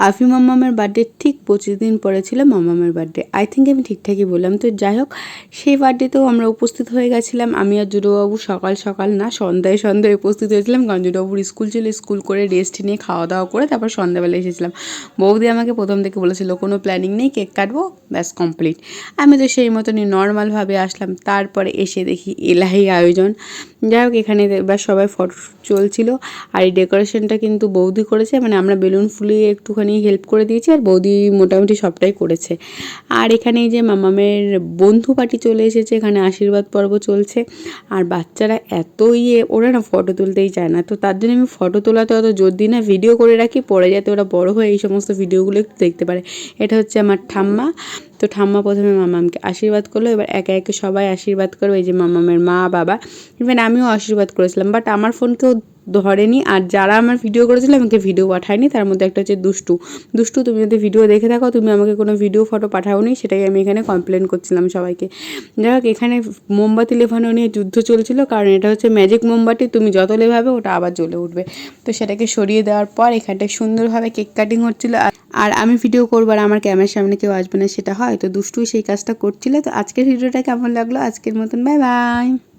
আফি মাম্মামের birthday ঠিক 25 দিন পরে ছিল মাম্মামের বার্থডে। আই থিঙ্ক আমি ঠিকঠাকই বললাম। তো যাই হোক, সেই বার্থডেতেও আমরা উপস্থিত হয়ে গেছিলাম। আমি আর জুডোবাবু সকাল সকাল না, সন্ধ্যায় উপস্থিত হয়েছিলাম, কারণ জুডোবাবুর স্কুল ছিল। স্কুল করে রেস্ট নিয়ে খাওয়া দাওয়া করে তারপর সন্ধ্যাবেলা এসেছিলাম। বৌদি আমাকে প্রথম থেকে বলেছিল কোনো প্ল্যানিং নেই, কেক কাটবো, ব্যাস কমপ্লিট। আমি তো সেই মতনই নর্মালভাবে আসলাম। তারপরে এসে দেখি এলাহি আয়োজন। যাই হোক, এখানে এবার সবাই ফটো চলছিল। আর এই ডেকোরেশনটা কিন্তু বৌদি করেছে, মানে আমরা বেলুন ফুলিয়ে একটুখানি হেল্প করে দিয়েছি, আর বৌদি মোটামুটি সবটাই করেছে। আর এখানে এই যে মামামের বন্ধু পার্টি চলে এসেছে, এখানে আশীর্বাদ পর্ব চলছে। আর বাচ্চারা এত ওরা না ফটো তুলতেই চায় না। তো তার জন্য আমি ফটো তোলাতে অত জোর দিই না, ভিডিও করে রাখি, পরে যাতে ওরা বড় হয়ে এই সমস্ত ভিডিওগুলো একটু দেখতে পারে। এটা হচ্ছে আমার ঠাম্মা। তো ঠাম্মা প্রথমে মামামকে আশীর্বাদ করলো, এবার একে একে সবাই আশীর্বাদ করবে। এই যে মামামের মা বাবা, ইভেন আমিও আশীর্বাদ করেছিলাম, বাট আমার ফোন কেউ ধরেনি। আর যারা আমার ভিডিও করেছিল আমাকে ভিডিও পাঠায়নি। তার মধ্যে একটা হচ্ছে দুষ্টু, তুমি যদি ভিডিও দেখে থাকো, তুমি আমাকে কোনো ভিডিও ফটো পাঠাওনি, সেটাই আমি এখানে কমপ্লেন করছিলাম সবাইকে। যাই হোক, এখানে মোমবাতি লেভানো নিয়ে যুদ্ধ চলছিল, কারণ এটা হচ্ছে ম্যাজিক মোমবাতি, তুমি যত লেভাবে ওটা আবার জ্বলে উঠবে। তো সেটাকে সরিয়ে দেওয়ার পর এখানটায় সুন্দরভাবে কেক কাটিং হচ্ছিলো। আর আমি ভিডিও করবো আর আমার ক্যামেরার সামনে কেউ আসবে না, সেটা হয়। তো দুষ্টুই সেই কাজটা করছিল। তো আজকের ভিডিওটা কেমন লাগলো? আজকের মতন বাই বাই।